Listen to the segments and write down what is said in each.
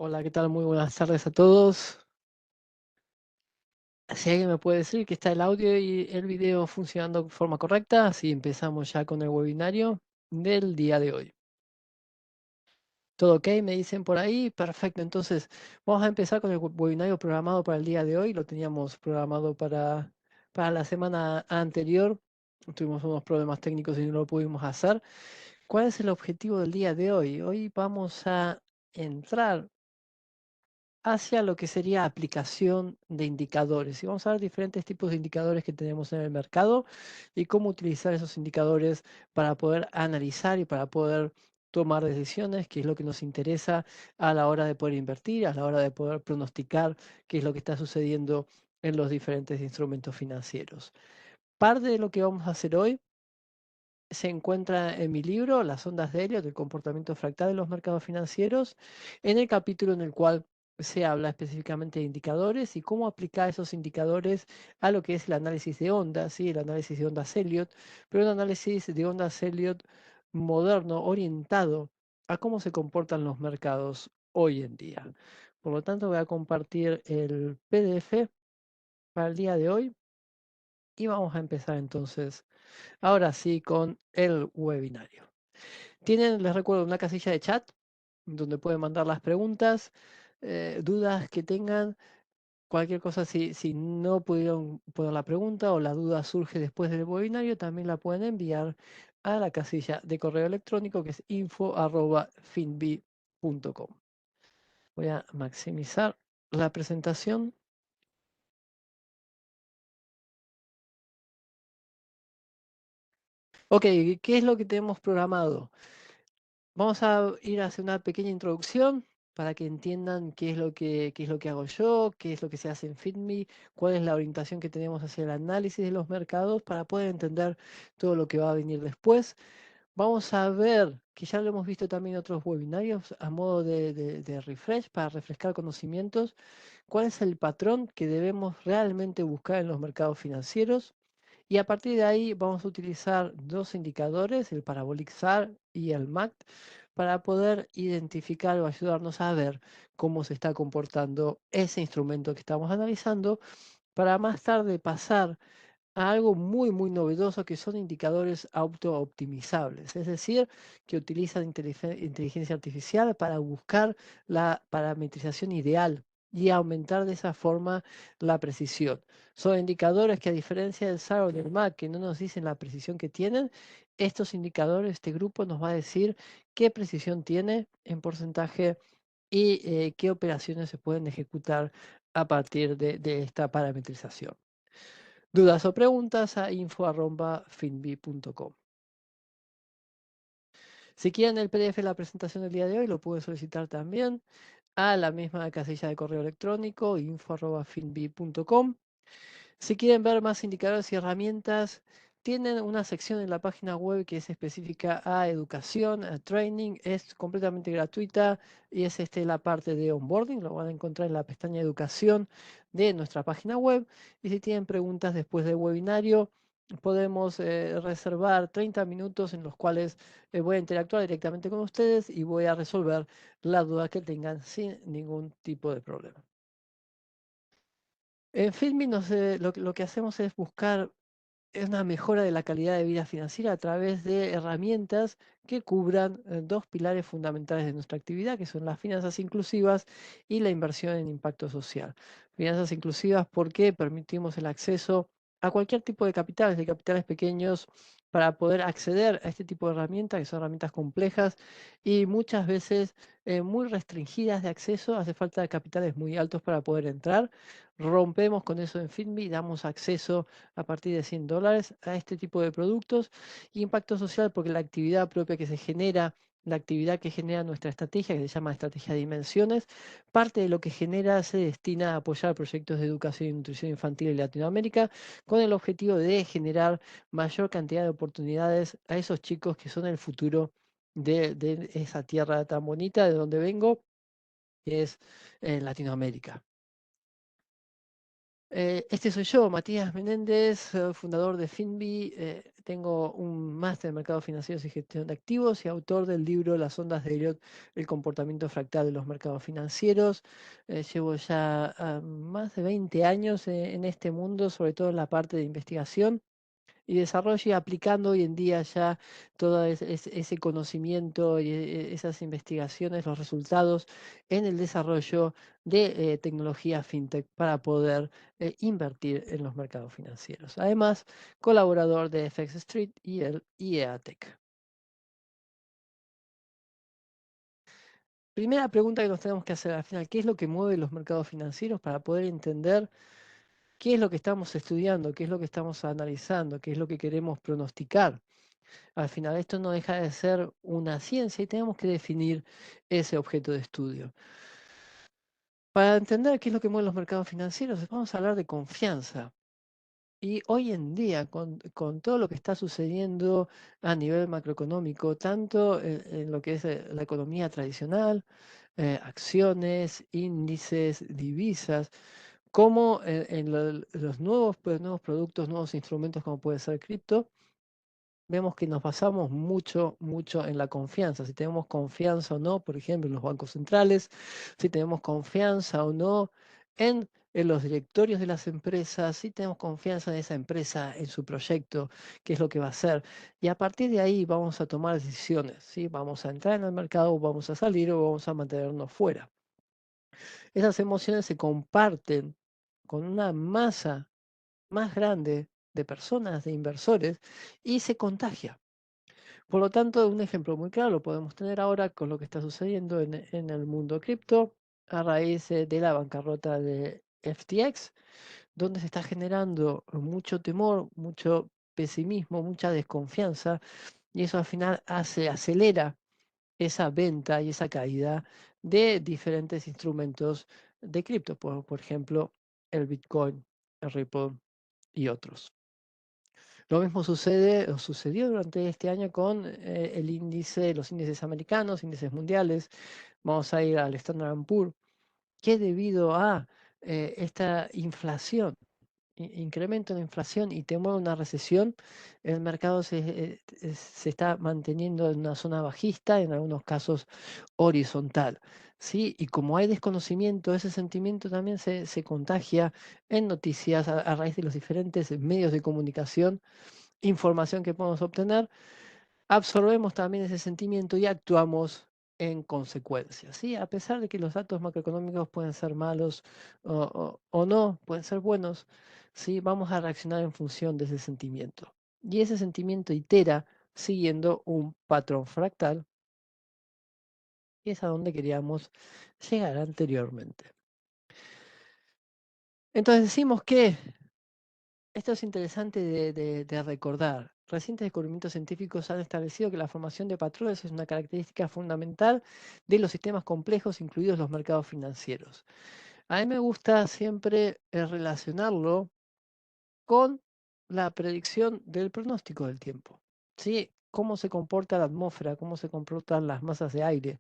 Hola, ¿qué tal? Muy buenas tardes a todos. Si alguien me puede decir que está el audio y el video funcionando de forma correcta, así empezamos ya con el webinario del día de hoy. ¿Todo ok? Me dicen por ahí. Perfecto. Entonces, vamos a empezar con el webinario programado para el día de hoy. Lo teníamos programado para la semana anterior. Tuvimos unos problemas técnicos y no lo pudimos hacer. ¿Cuál es el objetivo del día de hoy? Hoy vamos a entrar hacia lo que sería aplicación de indicadores. Y vamos a ver diferentes tipos de indicadores que tenemos en el mercado y cómo utilizar esos indicadores para poder analizar y para poder tomar decisiones, que es lo que nos interesa a la hora de poder invertir, a la hora de poder pronosticar qué es lo que está sucediendo en los diferentes instrumentos financieros. Parte de lo que vamos a hacer hoy se encuentra en mi libro, Las ondas de Elliot, el comportamiento fractal de los mercados financieros, en el capítulo en el cual se habla específicamente de indicadores y cómo aplicar esos indicadores a lo que es el análisis de ondas, ¿sí? El análisis de ondas Elliot, pero un análisis de ondas Elliot moderno, orientado a cómo se comportan los mercados hoy en día. Por lo tanto, voy a compartir el PDF para el día de hoy y vamos a empezar entonces ahora sí, con el webinario. Tienen, les recuerdo, una casilla de chat donde pueden mandar las preguntas, dudas que tengan, cualquier cosa, si no pudieron poner la pregunta o la duda surge después del webinario, también la pueden enviar a la casilla de correo electrónico que es info@finbi.com. Voy a maximizar la presentación. Ok, ¿qué es lo que tenemos programado? Vamos a ir a hacer una pequeña introducción para que entiendan qué es lo que hago yo, qué es lo que se hace en FitMe, cuál es la orientación que tenemos hacia el análisis de los mercados para poder entender todo lo que va a venir después. Vamos a ver, que ya lo hemos visto también en otros webinarios, a modo de refresh, para refrescar conocimientos, cuál es el patrón que debemos realmente buscar en los mercados financieros. Y a partir de ahí vamos a utilizar dos indicadores, el Parabolic SAR y el MACD, para poder identificar o ayudarnos a ver cómo se está comportando ese instrumento que estamos analizando, para más tarde pasar a algo muy, muy novedoso que son indicadores auto-optimizables, es decir, que utilizan inteligencia artificial para buscar la parametrización ideal y aumentar de esa forma la precisión. Son indicadores que, a diferencia del SAR o del MAC, que no nos dicen la precisión que tienen, estos indicadores, este grupo nos va a decir qué precisión tiene en porcentaje y qué operaciones se pueden ejecutar a partir de esta parametrización. Dudas o preguntas a info@finbi.com. Si quieren el PDF de la presentación del día de hoy, lo pueden solicitar también a la misma casilla de correo electrónico info@finbi.com. Si quieren ver más indicadores y herramientas, tienen una sección en la página web que es específica a educación, a training, es completamente gratuita y es la parte de onboarding, lo van a encontrar en la pestaña educación de nuestra página web. Y si tienen preguntas después del webinario, podemos reservar 30 minutos en los cuales voy a interactuar directamente con ustedes y voy a resolver las dudas que tengan sin ningún tipo de problema. En Filmi lo que hacemos es buscar una mejora de la calidad de vida financiera a través de herramientas que cubran dos pilares fundamentales de nuestra actividad, que son las finanzas inclusivas y la inversión en impacto social. Finanzas inclusivas porque permitimos el acceso a cualquier tipo de capitales pequeños, para poder acceder a este tipo de herramientas, que son herramientas complejas y muchas veces muy restringidas de acceso. Hace falta capitales muy altos para poder entrar. Rompemos con eso en Finbi, damos acceso a partir de $100 a este tipo de productos. Y impacto social porque la actividad propia que se genera, la actividad que genera nuestra estrategia, que se llama estrategia de dimensiones, parte de lo que genera se destina a apoyar proyectos de educación y nutrición infantil en Latinoamérica, con el objetivo de generar mayor cantidad de oportunidades a esos chicos que son el futuro de esa tierra tan bonita de donde vengo, que es Latinoamérica. Este soy yo, Matías Menéndez, fundador de Finbi. Tengo un máster en mercados financieros y gestión de activos y autor del libro Las ondas de Elliott, el comportamiento fractal de los mercados financieros. Llevo ya más de 20 años en este mundo, sobre todo en la parte de investigación y desarrollo y aplicando hoy en día ya todo ese conocimiento y esas investigaciones, los resultados en el desarrollo de tecnología fintech para poder invertir en los mercados financieros. Además, colaborador de FX Street y el IEATEC. Primera pregunta que nos tenemos que hacer al final, ¿qué es lo que mueve los mercados financieros para poder entender qué es lo que estamos estudiando, qué es lo que estamos analizando, qué es lo que queremos pronosticar? Al final, esto no deja de ser una ciencia y tenemos que definir ese objeto de estudio. Para entender qué es lo que mueve los mercados financieros, vamos a hablar de confianza. Y hoy en día, con todo lo que está sucediendo a nivel macroeconómico, tanto en lo que es la economía tradicional, acciones, índices, divisas, como en los nuevos productos, nuevos instrumentos como puede ser cripto, vemos que nos basamos mucho en la confianza. Si tenemos confianza o no, por ejemplo, en los bancos centrales, si tenemos confianza o no en los directorios de las empresas, si tenemos confianza en esa empresa, en su proyecto, qué es lo que va a hacer. Y a partir de ahí vamos a tomar decisiones, ¿sí? Vamos a entrar en el mercado, vamos a salir o vamos a mantenernos fuera. Esas emociones se comparten con una masa más grande de personas, de inversores, y se contagia. Por lo tanto, un ejemplo muy claro lo podemos tener ahora con lo que está sucediendo en el mundo cripto a raíz de la bancarrota de FTX, donde se está generando mucho temor, mucho pesimismo, mucha desconfianza, y eso al final acelera esa venta y esa caída de diferentes instrumentos de cripto, por ejemplo, el Bitcoin, el Ripple y otros. Lo mismo sucede o sucedió durante este año con los índices americanos, índices mundiales. Vamos a ir al Standard Poor's, que debido a esta inflación, incremento en la inflación y temor a una recesión, el mercado se está manteniendo en una zona bajista, en algunos casos horizontal. ¿Sí? Y como hay desconocimiento, ese sentimiento también se contagia en noticias a raíz de los diferentes medios de comunicación, información que podemos obtener, absorbemos también ese sentimiento y actuamos en consecuencia, ¿sí? A pesar de que los datos macroeconómicos pueden ser malos o no, pueden ser buenos, ¿sí? Vamos a reaccionar en función de ese sentimiento. Y ese sentimiento itera siguiendo un patrón fractal, que es a donde queríamos llegar anteriormente. Entonces decimos que esto es interesante de recordar. Recientes descubrimientos científicos han establecido que la formación de patrones es una característica fundamental de los sistemas complejos, incluidos los mercados financieros. A mí me gusta siempre relacionarlo con la predicción del pronóstico del tiempo. ¿Sí? Cómo se comporta la atmósfera, cómo se comportan las masas de aire.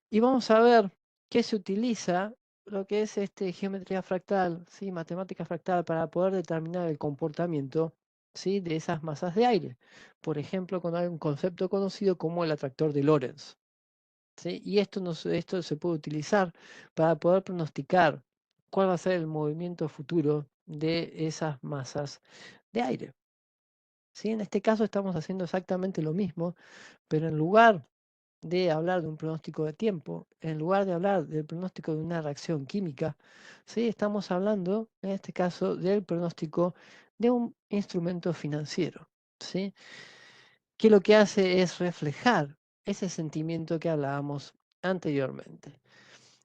Y vamos a ver qué se utiliza, lo que es geometría fractal, ¿sí? Matemática fractal, para poder determinar el comportamiento, ¿sí? De esas masas de aire. Por ejemplo, con un concepto conocido como el atractor de Lorentz, ¿sí? Y esto se puede utilizar para poder pronosticar cuál va a ser el movimiento futuro de esas masas de aire. ¿Sí? En este caso estamos haciendo exactamente lo mismo, pero en lugar de hablar de un pronóstico de tiempo, en lugar de hablar del pronóstico de una reacción química, ¿sí? Estamos hablando, en este caso, del pronóstico de un instrumento financiero, ¿sí? Que lo que hace es reflejar ese sentimiento que hablábamos anteriormente.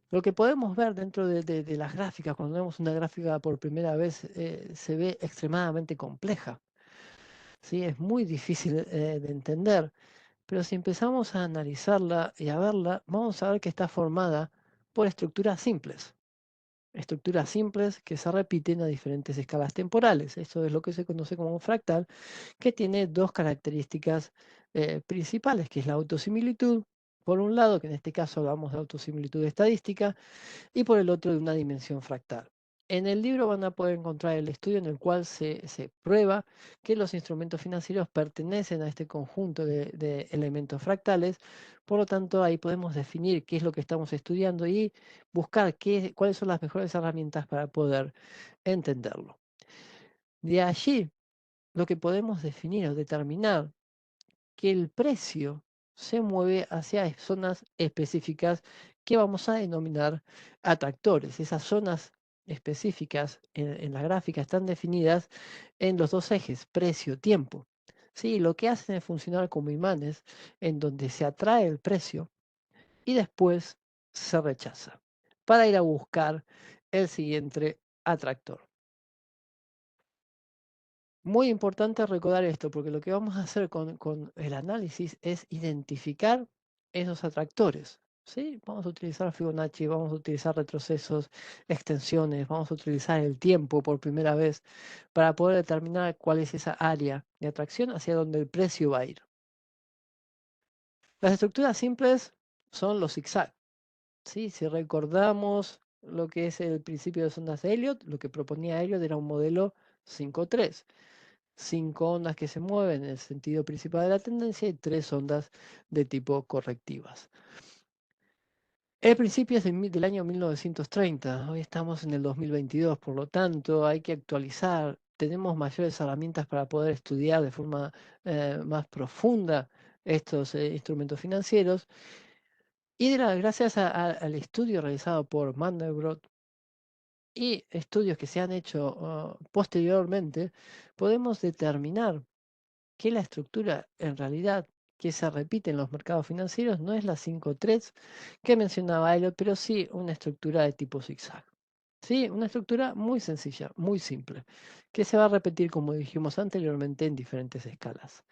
Lo que podemos ver dentro de las gráficas, cuando vemos una gráfica por primera vez, se ve extremadamente compleja, ¿sí? Es muy difícil de entender. Pero si empezamos a analizarla y a verla, vamos a ver que está formada por estructuras simples que se repiten a diferentes escalas temporales. Esto es lo que se conoce como un fractal, que tiene dos características principales, que es la autosimilitud, por un lado, que en este caso hablamos de autosimilitud estadística, y por el otro de una dimensión fractal. En el libro van a poder encontrar el estudio en el cual se prueba que los instrumentos financieros pertenecen a este conjunto de elementos fractales. Por lo tanto, ahí podemos definir qué es lo que estamos estudiando y buscar cuáles son las mejores herramientas para poder entenderlo. De allí, lo que podemos definir o determinar que el precio se mueve hacia zonas específicas que vamos a denominar atractores. Esas zonas específicas en la gráfica están definidas en los dos ejes, precio-tiempo. Sí, lo que hacen es funcionar como imanes en donde se atrae el precio y después se rechaza para ir a buscar el siguiente atractor. Muy importante recordar esto, porque lo que vamos a hacer con el análisis es identificar esos atractores, ¿sí? Vamos a utilizar Fibonacci, vamos a utilizar retrocesos, extensiones, vamos a utilizar el tiempo por primera vez para poder determinar cuál es esa área de atracción hacia donde el precio va a ir. Las estructuras simples son los zigzag, ¿sí? Si recordamos lo que es el principio de las ondas de Elliot, lo que proponía Elliot era un modelo 5-3. 5 ondas que se mueven en el sentido principal de la tendencia y 3 ondas de tipo correctivas. El principio es del año 1930, hoy estamos en el 2022, por lo tanto hay que actualizar, tenemos mayores herramientas para poder estudiar de forma más profunda estos instrumentos financieros y gracias al estudio realizado por Mandelbrot y estudios que se han hecho posteriormente, podemos determinar que la estructura en realidad que se repite en los mercados financieros no es la 5-3 que mencionaba Elliot, pero sí una estructura de tipo zigzag. Sí, una estructura muy sencilla, muy simple, que se va a repetir, como dijimos anteriormente, en diferentes escalas.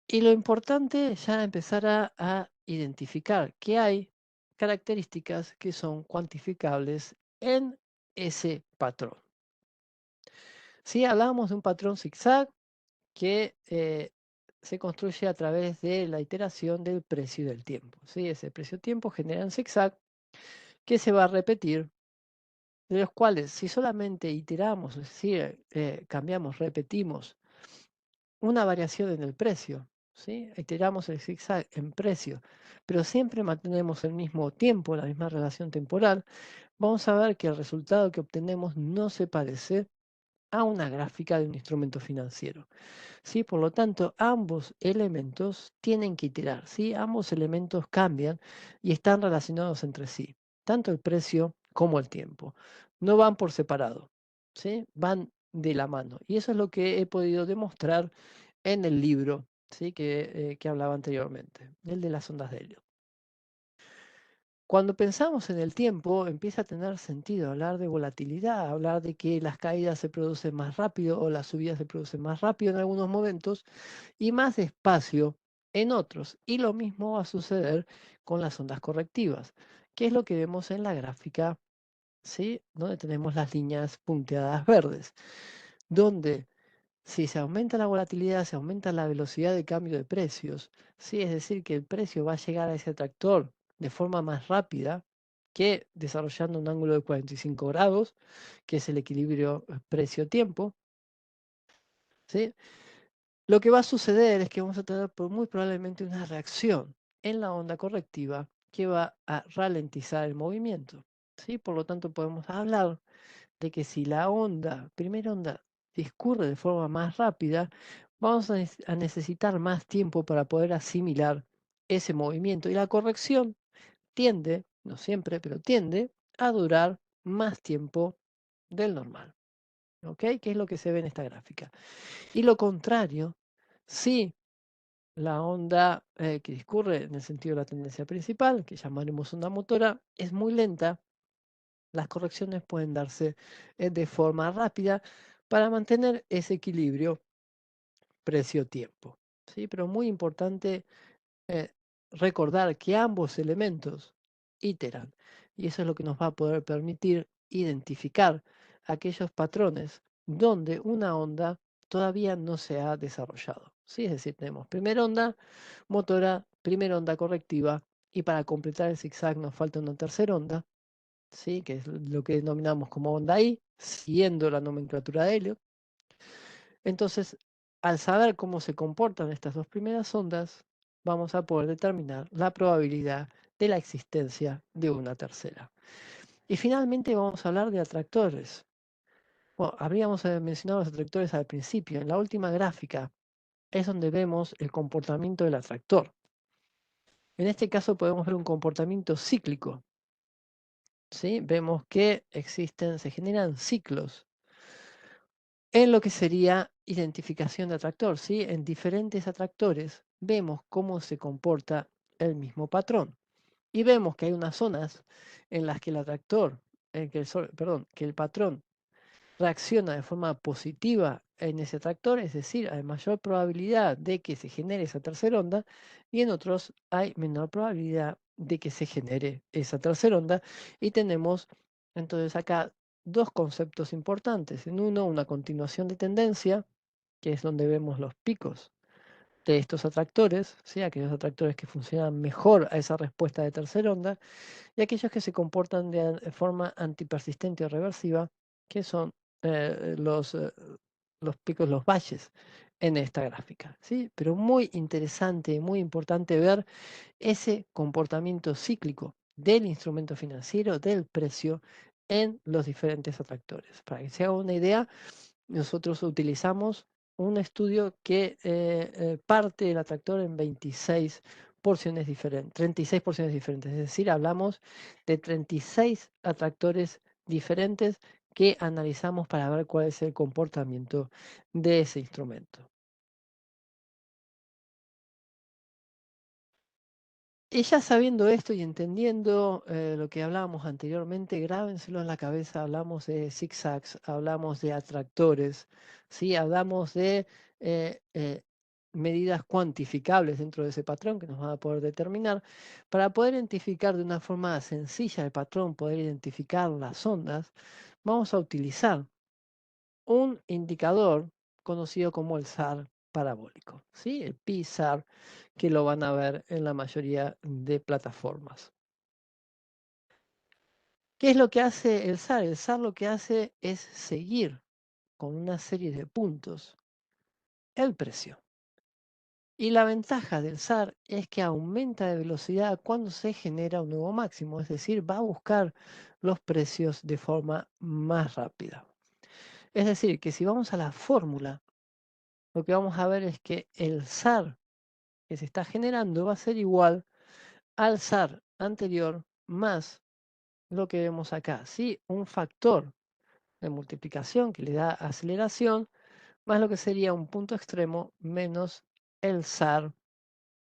Y lo importante ya empezar a identificar que hay características que son cuantificables en ese patrón. Si hablamos de un patrón zigzag, que se construye a través de la iteración del precio y del tiempo. ¿Sí? Ese precio-tiempo genera un zigzag que se va a repetir, de los cuales si solamente iteramos, es decir, cambiamos, repetimos una variación en el precio, ¿sí? Iteramos el zigzag en precio, pero siempre mantenemos el mismo tiempo, la misma relación temporal, vamos a ver que el resultado que obtenemos no se parece a una gráfica de un instrumento financiero. ¿Sí? Por lo tanto, ambos elementos tienen que iterar, ¿sí? Ambos elementos cambian y están relacionados entre sí, tanto el precio como el tiempo. No van por separado, ¿sí? Van de la mano. Y eso es lo que he podido demostrar en el libro, ¿sí? Que hablaba anteriormente, el de las ondas de helio. Cuando pensamos en el tiempo, empieza a tener sentido hablar de volatilidad, hablar de que las caídas se producen más rápido o las subidas se producen más rápido en algunos momentos y más despacio en otros. Y lo mismo va a suceder con las ondas correctivas, que es lo que vemos en la gráfica, ¿sí? Donde tenemos las líneas punteadas verdes, donde si se aumenta la volatilidad, se aumenta la velocidad de cambio de precios, ¿sí? Es decir, que el precio va a llegar a ese atractor de forma más rápida que desarrollando un ángulo de 45 grados, que es el equilibrio precio-tiempo, ¿sí? Lo que va a suceder es que vamos a tener muy probablemente una reacción en la onda correctiva que va a ralentizar el movimiento, ¿sí? Por lo tanto, podemos hablar de que si la primera onda, discurre de forma más rápida, vamos a necesitar más tiempo para poder asimilar ese movimiento. Y la corrección tiende, no siempre, pero tiende a durar más tiempo del normal. ¿Ok? ¿Qué es lo que se ve en esta gráfica? Y lo contrario, si la onda que discurre en el sentido de la tendencia principal, que llamaremos onda motora, es muy lenta. Las correcciones pueden darse de forma rápida para mantener ese equilibrio precio-tiempo. ¿Sí? Pero muy importante eh, recordar que ambos elementos iteran y eso es lo que nos va a poder permitir identificar aquellos patrones donde una onda todavía no se ha desarrollado. ¿Sí? Es decir, tenemos primera onda motora, primera onda correctiva y para completar el zigzag nos falta una tercera onda ¿sí? Que es lo que denominamos como onda I, siguiendo la nomenclatura de Elliot. Entonces, al saber cómo se comportan estas dos primeras ondas, vamos a poder determinar la probabilidad de la existencia de una tercera. Y finalmente vamos a hablar de atractores. Bueno, habríamos mencionado los atractores al principio. En la última gráfica es donde vemos el comportamiento del atractor. En este caso podemos ver un comportamiento cíclico. ¿Sí? Vemos que se generan ciclos en lo que sería identificación de atractor. ¿Sí? En diferentes atractores vemos cómo se comporta el mismo patrón. Y vemos que hay unas zonas en las que el atractor, que el patrón reacciona de forma positiva en ese atractor, es decir, hay mayor probabilidad de que se genere esa tercera onda, y en otros hay menor probabilidad de que se genere esa tercera onda. Y tenemos entonces acá dos conceptos importantes. En uno, una continuación de tendencia, que es donde vemos los picos de estos atractores, ¿sí? Aquellos atractores que funcionan mejor a esa respuesta de tercera onda, y aquellos que se comportan de forma antipersistente o reversiva, que son eh, los, eh, los picos, los valles en esta gráfica. ¿Sí? Pero muy interesante, muy importante ver ese comportamiento cíclico del instrumento financiero, del precio, en los diferentes atractores. Para que se haga una idea, nosotros utilizamos un estudio que parte el atractor en 26 porciones diferentes, 36 porciones diferentes. Es decir, hablamos de 36 atractores diferentes que analizamos para ver cuál es el comportamiento de ese instrumento. Y ya sabiendo esto y entendiendo lo que hablábamos anteriormente, grábenselo en la cabeza, hablamos de zigzags, hablamos de atractores, ¿sí? Hablamos de medidas cuantificables dentro de ese patrón que nos van a poder determinar. Para poder identificar de una forma sencilla el patrón, poder identificar las ondas, vamos a utilizar un indicador conocido como el SAR parabólico, ¿sí? El PSAR, que lo van a ver en la mayoría de plataformas. ¿Qué es lo que hace el SAR? El SAR lo que hace es seguir con una serie de puntos el precio. Y la ventaja del SAR es que aumenta de velocidad cuando se genera un nuevo máximo, es decir, va a buscar los precios de forma más rápida. Es decir, que si vamos a la fórmula, lo que vamos a ver es que el SAR que se está generando va a ser igual al SAR anterior más lo que vemos acá, ¿sí? Un factor de multiplicación que le da aceleración, más lo que sería un punto extremo menos el SAR,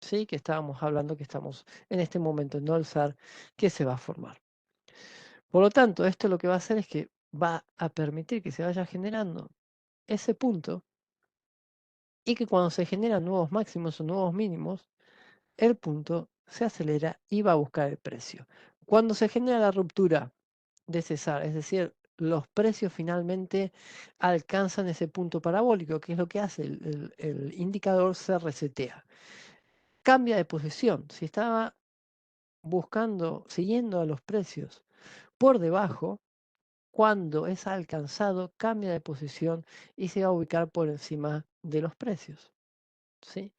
¿sí? Que estábamos hablando que estamos en este momento, no el SAR que se va a formar. Por lo tanto, esto lo que va a hacer es que va a permitir que se vaya generando ese punto y que cuando se generan nuevos máximos o nuevos mínimos, el punto se acelera y va a buscar el precio. Cuando se genera la ruptura de cesar, es decir, los precios finalmente alcanzan ese punto parabólico, que es lo que hace el indicador, se resetea. Cambia de posición. Si estaba buscando, siguiendo a los precios por debajo, cuando es alcanzado, cambia de posición y se va a ubicar por encima de los precios. ¿Sí?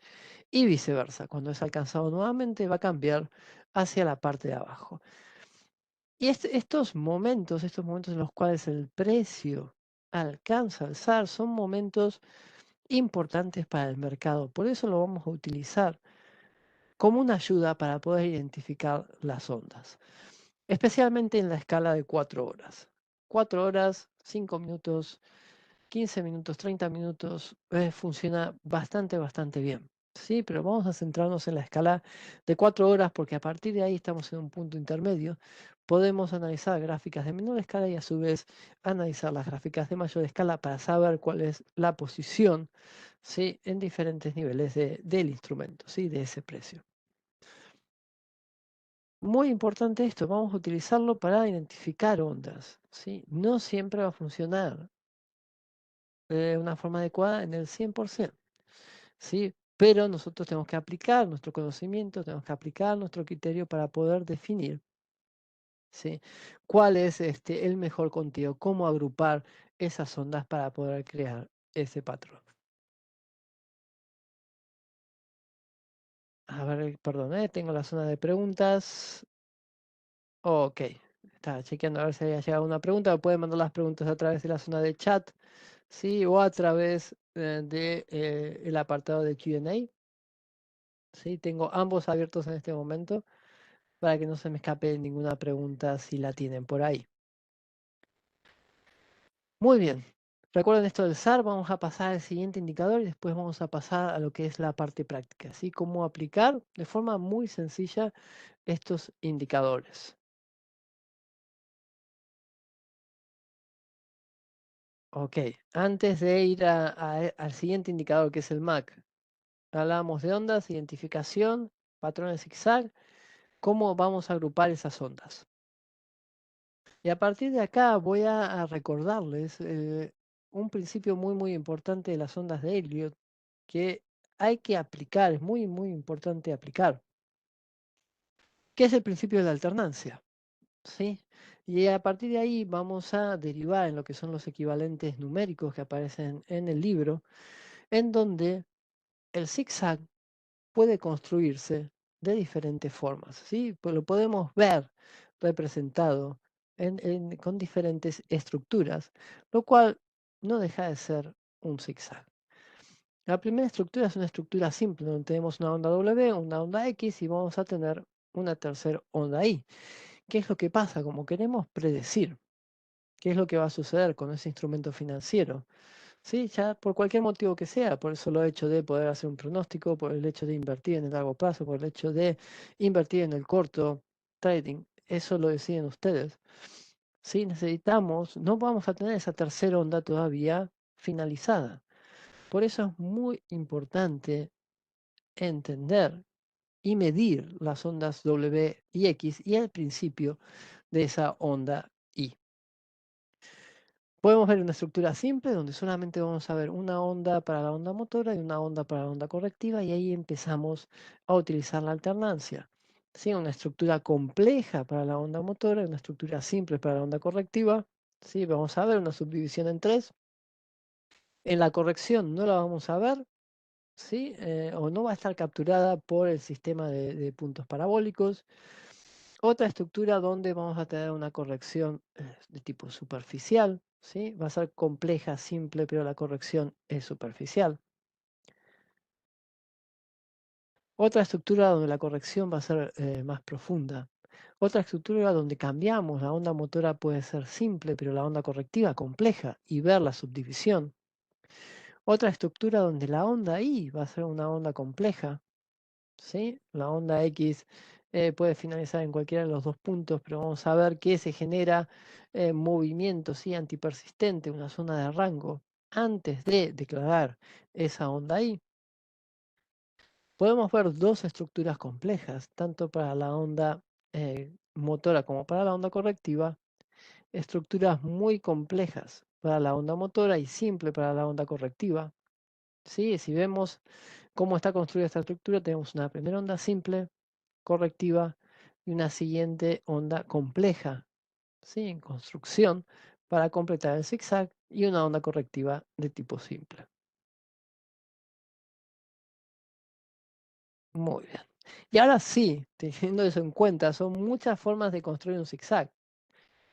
Y viceversa, cuando es alcanzado nuevamente va a cambiar hacia la parte de abajo. Y estos momentos en los cuales el precio alcanza a alzar, son momentos importantes para el mercado. Por eso lo vamos a utilizar como una ayuda para poder identificar las ondas, especialmente en la escala de 4 horas. 4 horas, 5 minutos, 15 minutos, 30 minutos, funciona bastante bien. Sí, pero vamos a centrarnos en la escala de 4 horas porque a partir de ahí estamos en un punto intermedio. Podemos analizar gráficas de menor escala y a su vez analizar las gráficas de mayor escala para saber cuál es la posición, ¿sí? En diferentes niveles del instrumento, ¿sí? De ese precio. Muy importante esto, vamos a utilizarlo para identificar ondas, ¿sí? No siempre va a funcionar de una forma adecuada en el 100%, ¿sí? Pero nosotros tenemos que aplicar nuestro conocimiento, tenemos que aplicar nuestro criterio para poder definir ¿sí? ¿Cuál es el mejor conteo? ¿Cómo agrupar esas ondas para poder crear ese patrón? A ver, perdón, tengo la zona de preguntas. Ok, estaba chequeando a ver si había llegado una pregunta. Pueden mandar las preguntas a través de la zona de chat, ¿sí? O a través de el apartado de Q&A, ¿sí? Tengo ambos abiertos en este momento para que no se me escape ninguna pregunta si la tienen por ahí. Muy bien. Recuerden esto del SAR, vamos a pasar al siguiente indicador y después vamos a pasar a lo que es la parte práctica, ¿sí? Cómo aplicar de forma muy sencilla estos indicadores. Ok, antes de ir al siguiente indicador que es el MAC, hablamos de ondas, identificación, patrones zigzag, cómo vamos a agrupar esas ondas. Y a partir de acá voy a recordarles un principio muy importante de las ondas de Elliot que hay que aplicar, es muy importante aplicar, que es el principio de la alternancia, ¿sí? Y a partir de ahí vamos a derivar en lo que son los equivalentes numéricos que aparecen en el libro, en donde el zigzag puede construirse de diferentes formas, ¿sí? Pues lo podemos ver representado con diferentes estructuras, lo cual no deja de ser un zigzag. La primera estructura es una estructura simple, donde tenemos una onda W, una onda X y vamos a tener una tercera onda Y. ¿Qué es lo que pasa? Como queremos predecir qué es lo que va a suceder con ese instrumento financiero, ¿sí? Ya por cualquier motivo que sea, por el solo hecho de poder hacer un pronóstico, por el hecho de invertir en el largo plazo, por el hecho de invertir en el corto trading, eso lo deciden ustedes. Sí, necesitamos, no vamos a tener esa tercera onda todavía finalizada. Por eso es muy importante entender y medir las ondas W y X y el principio de esa onda Y. Podemos ver una estructura simple donde solamente vamos a ver una onda para la onda motora y una onda para la onda correctiva y ahí empezamos a utilizar la alternancia. ¿Sí? Una estructura compleja para la onda motora y una estructura simple para la onda correctiva. ¿Sí? Vamos a ver una subdivisión en tres. En la corrección no la vamos a ver, ¿sí? O no va a estar capturada por el sistema de puntos parabólicos. Otra estructura donde vamos a tener una corrección de tipo superficial, ¿sí? Va a ser compleja, simple, pero la corrección es superficial. Otra estructura donde la corrección va a ser más profunda. Otra estructura donde cambiamos, la onda motora puede ser simple, pero la onda correctiva compleja y ver la subdivisión. Otra estructura donde la onda I va a ser una onda compleja, ¿sí? La onda X puede finalizar en cualquiera de los dos puntos, pero vamos a ver que se genera movimiento, ¿sí? Antipersistente, una zona de rango, antes de declarar esa onda Y. Podemos ver dos estructuras complejas, tanto para la onda motora como para la onda correctiva, estructuras muy complejas para la onda motora y simple para la onda correctiva. ¿Sí? Si vemos cómo está construida esta estructura, tenemos una primera onda simple, correctiva y una siguiente onda compleja, ¿sí? En construcción para completar el zigzag y una onda correctiva de tipo simple. Muy bien. Y ahora sí, teniendo eso en cuenta, son muchas formas de construir un zigzag.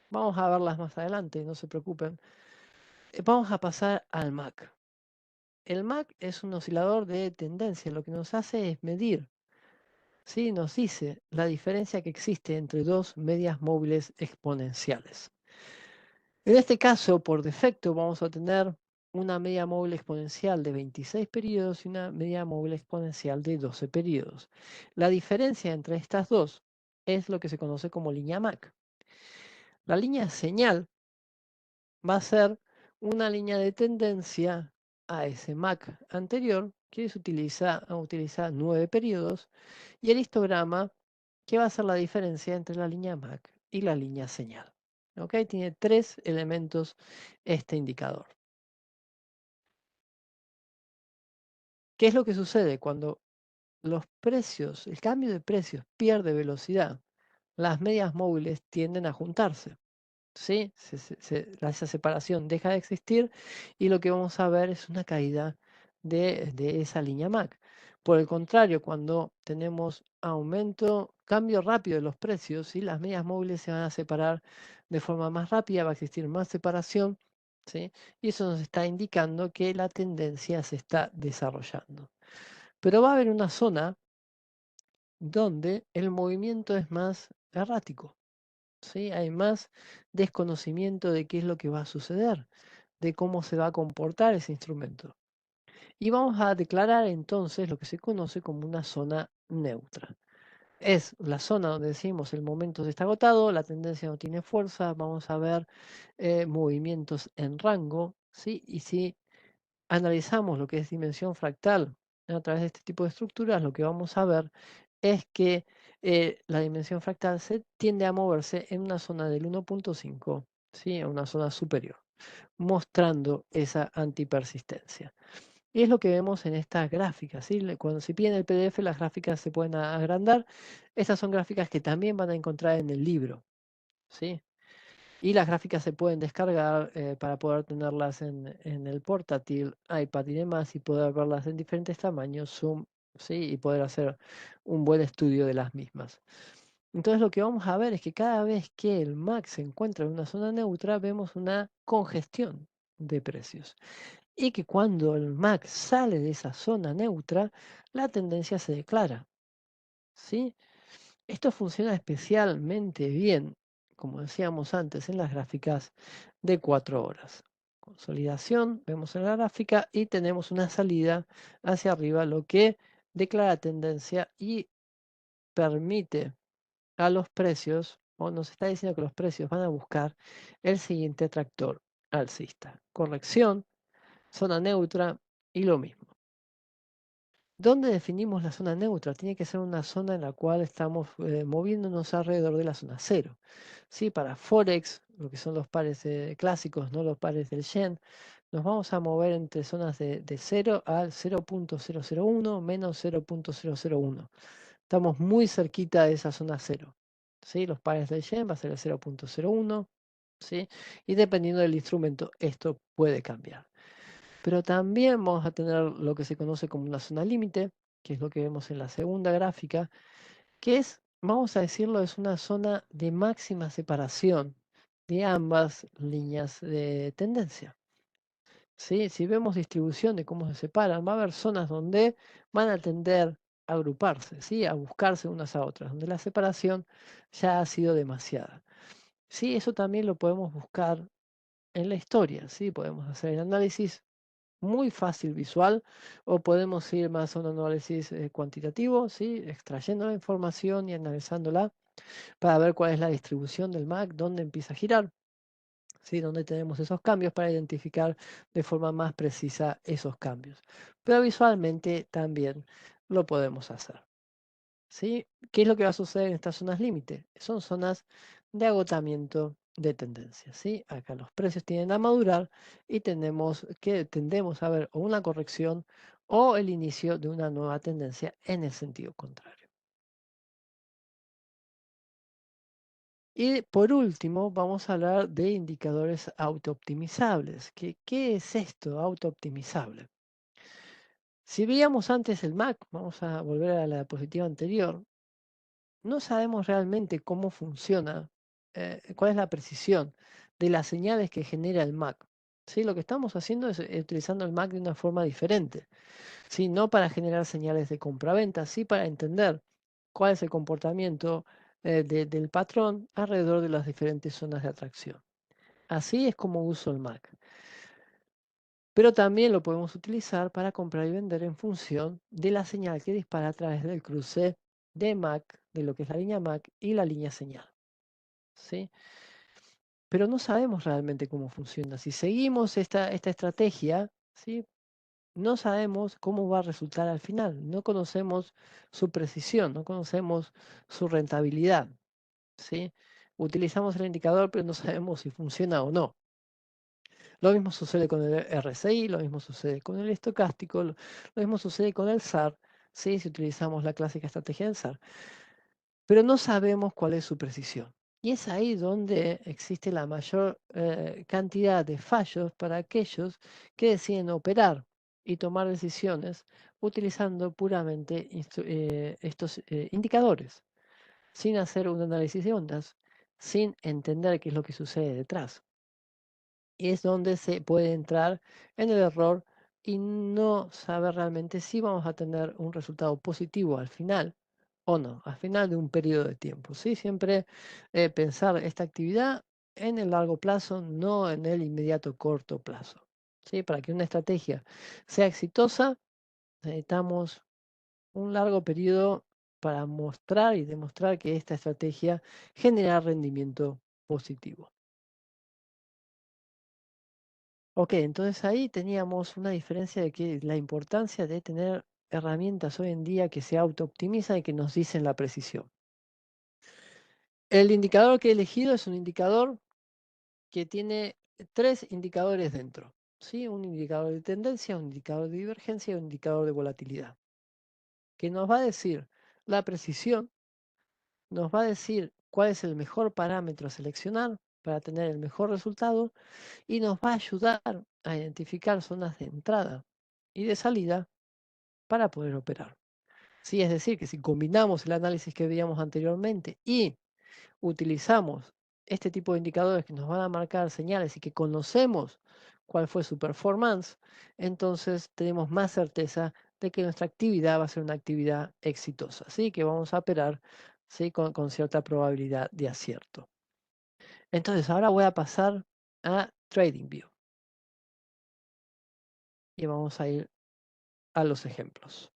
Vamos a verlas más adelante, no se preocupen. Vamos a pasar al MAC. El MAC es un oscilador de tendencia, lo que nos hace es medir, ¿sí? Nos dice la diferencia que existe entre dos medias móviles exponenciales. En este caso, por defecto, vamos a tener una media móvil exponencial de 26 periodos y una media móvil exponencial de 12 periodos. La diferencia entre estas dos es lo que se conoce como línea MAC. La línea señal va a ser una línea de tendencia a ese MAC anterior que se utiliza 9 periodos y el histograma que va a ser la diferencia entre la línea MAC y la línea señal. ¿Ok? Tiene tres elementos este indicador. ¿Qué es lo que sucede cuando los precios, el cambio de precios pierde velocidad? las medias móviles tienden a juntarse. ¿Sí? Esa separación deja de existir y lo que vamos a ver es una caída de esa línea MAC. Por el contrario, cuando tenemos cambio rápido de los precios, ¿sí? Las medias móviles se van a separar de forma más rápida, va a existir más separación, ¿sí? Y eso nos está indicando que la tendencia se está desarrollando. Pero va a haber una zona donde el movimiento es más errático. ¿Sí? Hay más desconocimiento de qué es lo que va a suceder, de cómo se va a comportar ese instrumento. Y vamos a declarar entonces lo que se conoce como una zona neutra. Es la zona donde decimos el momento se está agotado, la tendencia no tiene fuerza, vamos a ver movimientos en rango, ¿sí? Y si analizamos lo que es dimensión fractal a través de este tipo de estructuras, lo que vamos a ver es que la dimensión fractal se tiende a moverse en una zona del 1.5, ¿sí? En una zona superior, mostrando esa antipersistencia. Y es lo que vemos en estas gráficas, ¿sí? Cuando se pide en el PDF, las gráficas se pueden agrandar. Estas son gráficas que también van a encontrar en el libro, ¿sí? Y las gráficas se pueden descargar para poder tenerlas en el portátil, iPad y demás, y poder verlas en diferentes tamaños, zoom, ¿sí? Y poder hacer un buen estudio de las mismas. Entonces lo que vamos a ver es que cada vez que el MAC se encuentra en una zona neutra, vemos una congestión de precios. Y que cuando el MAC sale de esa zona neutra, la tendencia se declara, ¿sí? Esto funciona especialmente bien, como decíamos antes, en las gráficas de 4 horas. Consolidación, vemos en la gráfica y tenemos una salida hacia arriba, lo que declara tendencia y permite a los precios, o nos está diciendo que los precios van a buscar el siguiente tractor alcista. Corrección, zona neutra y lo mismo. ¿Dónde definimos la zona neutra? Tiene que ser una zona en la cual estamos moviéndonos alrededor de la zona cero. ¿Sí? Para Forex, lo que son los pares clásicos, no los pares del Yen, nos vamos a mover entre zonas de 0 al 0.001 menos 0.001. Estamos muy cerquita de esa zona cero. ¿Sí? Los pares del Yen va a ser el 0.01. ¿Sí? Y dependiendo del instrumento, esto puede cambiar. Pero también vamos a tener lo que se conoce como una zona límite, que es lo que vemos en la segunda gráfica, que es, vamos a decirlo, es una zona de máxima separación de ambas líneas de tendencia. ¿Sí? Si vemos distribución de cómo se separan, va a haber zonas donde van a tender a agruparse, ¿sí? A buscarse unas a otras, donde la separación ya ha sido demasiada. Sí, eso también lo podemos buscar en la historia, ¿sí? Podemos hacer el análisis muy fácil visual, o podemos ir más a un análisis cuantitativo, ¿sí? Extrayendo la información y analizándola para ver cuál es la distribución del MAC, dónde empieza a girar, ¿sí? Dónde tenemos esos cambios para identificar de forma más precisa esos cambios. Pero visualmente también lo podemos hacer. ¿Sí? ¿Qué es lo que va a suceder en estas zonas límite? Son zonas de agotamiento de tendencia, ¿sí? Acá los precios tienden a madurar y tendemos a ver o una corrección o el inicio de una nueva tendencia en el sentido contrario. Y por último, vamos a hablar de indicadores autooptimizables. ¿Qué es esto, autooptimizable? Si veíamos antes el MAC, vamos a volver a la diapositiva anterior, no sabemos realmente cómo funciona, cuál es la precisión de las señales que genera el Mac. ¿Sí? Lo que estamos haciendo es utilizando el Mac de una forma diferente, ¿sí? No para generar señales de compraventa, sí para entender cuál es el comportamiento del patrón alrededor de las diferentes zonas de atracción. Así es como uso el Mac. Pero también lo podemos utilizar para comprar y vender en función de la señal que dispara a través del cruce de MAC, de lo que es la línea MAC y la línea señal. ¿Sí? Pero no sabemos realmente cómo funciona. Si seguimos esta estrategia, ¿sí? No sabemos cómo va a resultar al final. No conocemos su precisión, no conocemos su rentabilidad. ¿Sí? Utilizamos el indicador, pero no sabemos si funciona o no. Lo mismo sucede con el RSI, lo mismo sucede con el estocástico, lo mismo sucede con el SAR, ¿sí? Si utilizamos la clásica estrategia del SAR. pero no sabemos cuál es su precisión. Y es ahí donde existe la mayor cantidad de fallos para aquellos que deciden operar y tomar decisiones utilizando puramente estos indicadores, sin hacer un análisis de ondas, sin entender qué es lo que sucede detrás. Y es donde se puede entrar en el error y no saber realmente si vamos a tener un resultado positivo al final o no, al final de un periodo de tiempo. ¿Sí? Siempre pensar esta actividad en el largo plazo, no en el inmediato corto plazo. ¿Sí? Para que una estrategia sea exitosa, necesitamos un largo periodo para mostrar y demostrar que esta estrategia genera rendimiento positivo. Ok, entonces ahí teníamos una diferencia de que la importancia de tener herramientas hoy en día que se auto-optimizan y que nos dicen la precisión. El indicador que he elegido es un indicador que tiene tres indicadores dentro, ¿sí? Un indicador de tendencia, un indicador de divergencia y un indicador de volatilidad, que nos va a decir la precisión, nos va a decir cuál es el mejor parámetro a seleccionar para tener el mejor resultado y nos va a ayudar a identificar zonas de entrada y de salida para poder operar. Sí, es decir, que si combinamos el análisis que veíamos anteriormente y utilizamos este tipo de indicadores que nos van a marcar señales y que conocemos cuál fue su performance, entonces tenemos más certeza de que nuestra actividad va a ser una actividad exitosa, ¿sí? Que vamos a operar, ¿sí? Con cierta probabilidad de acierto. Entonces, ahora voy a pasar a TradingView y vamos a ir a los ejemplos.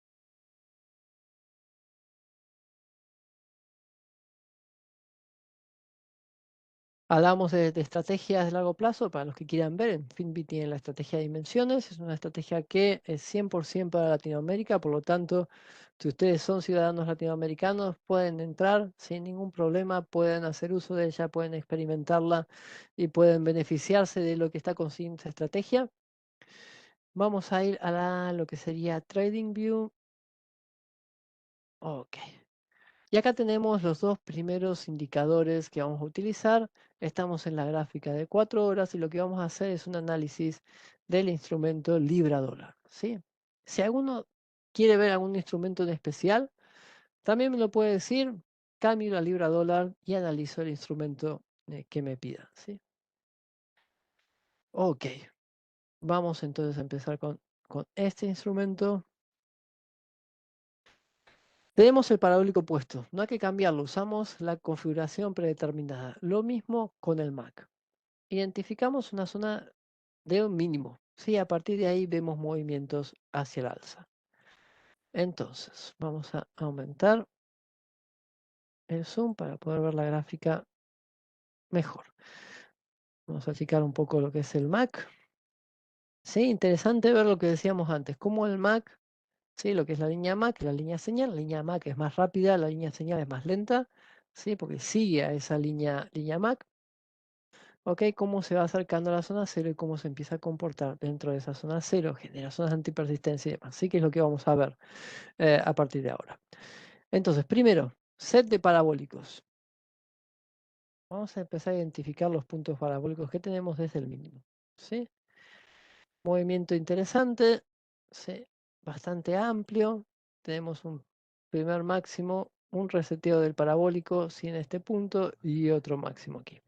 Hablamos de estrategias de largo plazo, para los que quieran ver, en Finbit tiene la estrategia de dimensiones, es una estrategia que es 100% para Latinoamérica, por lo tanto, si ustedes son ciudadanos latinoamericanos, pueden entrar sin ningún problema, pueden hacer uso de ella, pueden experimentarla y pueden beneficiarse de lo que está consiguiendo esta estrategia. Vamos a ir a lo que sería TradingView. Ok. Y acá tenemos los dos primeros indicadores que vamos a utilizar. Estamos en la gráfica de 4 horas y lo que vamos a hacer es un análisis del instrumento libra dólar, ¿sí? Si alguno quiere ver algún instrumento en especial, también me lo puede decir, cambio la libra dólar y analizo el instrumento que me pida, ¿sí? Ok, vamos entonces a empezar con este instrumento. Tenemos el parabólico puesto, no hay que cambiarlo, usamos la configuración predeterminada. Lo mismo con el Mac. Identificamos una zona de un mínimo. Sí, a partir de ahí vemos movimientos hacia el alza. Entonces, vamos a aumentar el zoom para poder ver la gráfica mejor. Vamos a achicar un poco lo que es el Mac. Sí, interesante ver lo que decíamos antes, cómo el Mac, sí, lo que es la línea Mac, la línea señal, la línea Mac es más rápida, la línea señal es más lenta, sí, porque sigue a esa línea Mac. Ok, cómo se va acercando a la zona cero y cómo se empieza a comportar dentro de esa zona cero, genera zonas de antipersistencia y demás. Así que es lo que vamos a ver a partir de ahora. Entonces, primero, set de parabólicos. Vamos a empezar a identificar los puntos parabólicos que tenemos desde el mínimo. ¿Sí? Movimiento interesante, ¿sí? Bastante amplio. Tenemos un primer máximo, un reseteo del parabólico, sí, en este punto, y otro máximo aquí.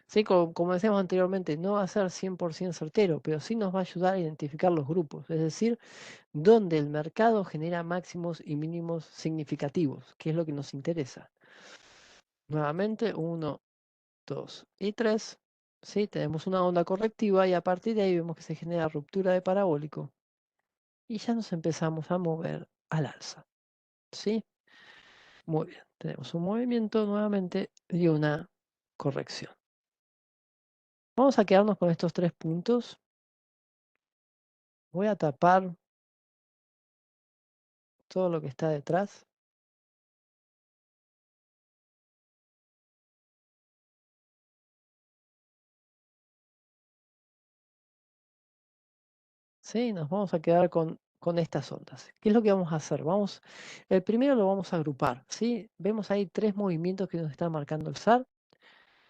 Sí, como decíamos anteriormente, no va a ser 100% certero, pero sí nos va a ayudar a identificar los grupos, es decir, donde el mercado genera máximos y mínimos significativos, que es lo que nos interesa. Nuevamente, 1, 2 y 3. Sí, tenemos una onda correctiva y a partir de ahí vemos que se genera ruptura de parabólico y ya nos empezamos a mover al alza. ¿Sí? Muy bien, tenemos un movimiento nuevamente y una corrección. Vamos a quedarnos con estos 3 puntos. Voy a tapar todo lo que está detrás. Sí, nos vamos a quedar con con estas ondas. ¿Qué es lo que vamos a hacer? El primero lo vamos a agrupar, ¿sí? Vemos ahí 3 movimientos que nos está marcando el SAR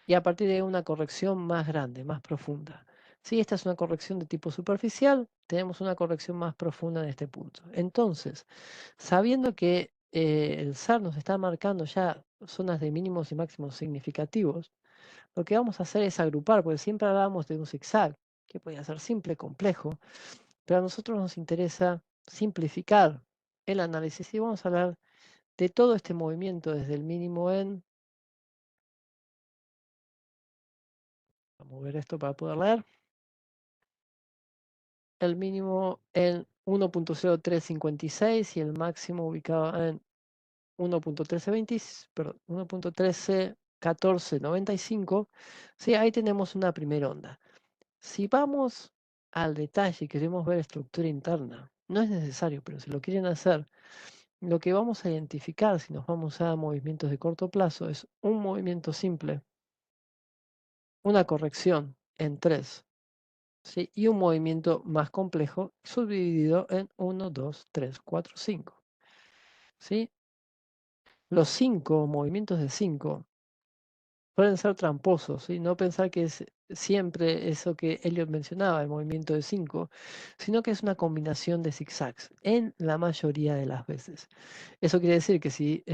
y a partir de ahí una corrección más grande, más profunda. Si esta es una corrección de tipo superficial, tenemos una corrección más profunda en este punto. Entonces, sabiendo que el SAR nos está marcando ya zonas de mínimos y máximos significativos, lo que vamos a hacer es agrupar, porque siempre hablábamos de un zigzag, que podía ser simple, complejo, pero a nosotros nos interesa simplificar el análisis y vamos a hablar de todo este movimiento desde el mínimo en, vamos a ver esto para poder leer, el mínimo en 1.0356 y el máximo ubicado en 1.1320, perdón, 1.131495. Sí, ahí tenemos una primera onda. Si vamos al detalle y queremos ver estructura interna, no es necesario, pero si lo quieren hacer, lo que vamos a identificar si nos vamos a movimientos de corto plazo es un movimiento simple, una corrección en 3, ¿sí? Y un movimiento más complejo subdividido en 1, 2, 3, 4, 5. ¿Sí? Los 5 movimientos de 5 pueden ser tramposos, ¿sí? No pensar que es siempre eso que Elliot mencionaba, el movimiento de 5, sino que es una combinación de zigzags en la mayoría de las veces. Eso quiere decir que si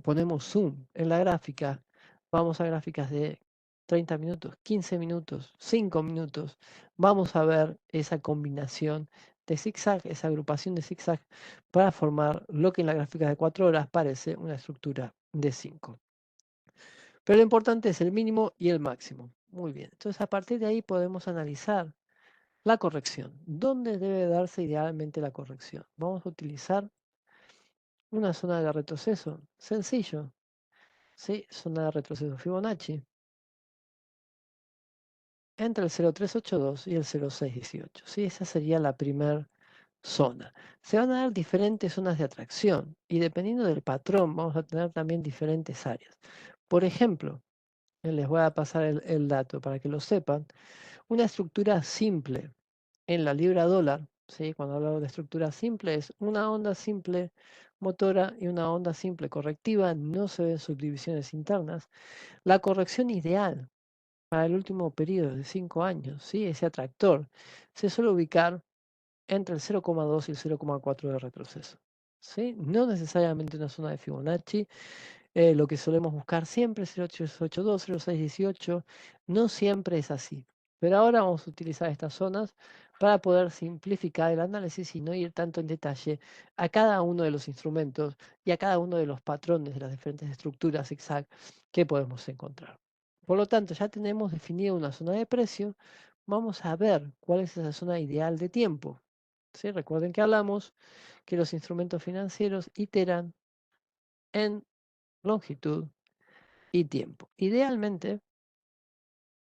ponemos zoom en la gráfica, vamos a gráficas de 30 minutos, 15 minutos, 5 minutos, vamos a ver esa combinación de zigzag, esa agrupación de zigzag para formar lo que en la gráfica de 4 horas parece una estructura de 5. Pero lo importante es el mínimo y el máximo. Muy bien. Entonces, a partir de ahí podemos analizar la corrección. ¿Dónde debe darse idealmente la corrección? Vamos a utilizar una zona de retroceso. Sencillo. ¿Sí? Zona de retroceso Fibonacci. Entre el 0,382 y el 0,618. ¿Sí? Esa sería la primera zona. Se van a dar diferentes zonas de atracción y dependiendo del patrón vamos a tener también diferentes áreas. Por ejemplo, les voy a pasar el dato para que lo sepan. Una estructura simple en la libra dólar, ¿sí? Cuando hablamos de estructura simple, es una onda simple motora y una onda simple correctiva, no se ven subdivisiones internas. La corrección ideal para el último periodo de 5 años, ¿sí? Ese atractor, se suele ubicar entre el 0,2 y el 0,4 de retroceso. ¿Sí? No necesariamente una zona de Fibonacci, lo que solemos buscar siempre es 0,882, 0,618, no siempre es así. Pero ahora vamos a utilizar estas zonas para poder simplificar el análisis y no ir tanto en detalle a cada uno de los instrumentos y a cada uno de los patrones de las diferentes estructuras zigzag que podemos encontrar. Por lo tanto, ya tenemos definido una zona de precio. Vamos a ver cuál es esa zona ideal de tiempo. ¿Sí? Recuerden que hablamos que los instrumentos financieros iteran en longitud y tiempo. Idealmente,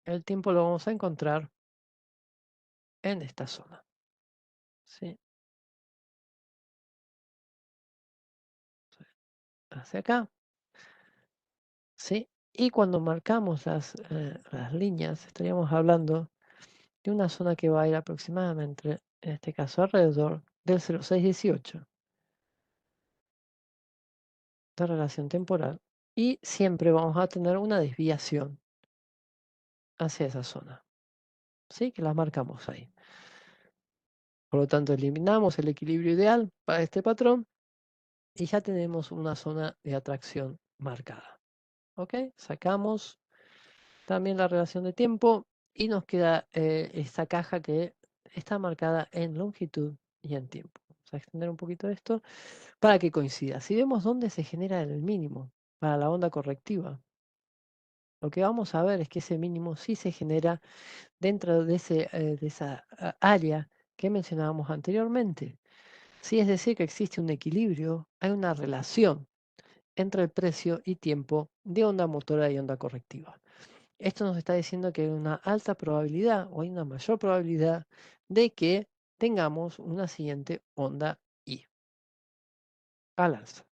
el tiempo lo vamos a encontrar en esta zona. ¿Sí? Hacia acá. ¿Sí? Y cuando marcamos las líneas, estaríamos hablando de una zona que va a ir aproximadamente, en este caso alrededor del 0,618 de relación temporal. Y siempre vamos a tener una desviación hacia esa zona. ¿Sí? Que la marcamos ahí. Por lo tanto, eliminamos el equilibrio ideal para este patrón y ya tenemos una zona de atracción marcada. ¿Ok? Sacamos también la relación de tiempo y nos queda esta caja que está marcada en longitud y en tiempo. Vamos a extender un poquito esto para que coincida. Si vemos dónde se genera el mínimo para la onda correctiva, lo que vamos a ver es que ese mínimo sí se genera dentro de esa área que mencionábamos anteriormente. Sí, es decir, que existe un equilibrio, hay una relación entre el precio y tiempo de onda motora y onda correctiva. Esto nos está diciendo que hay una alta probabilidad o hay una mayor probabilidad de que tengamos una siguiente onda I al alza.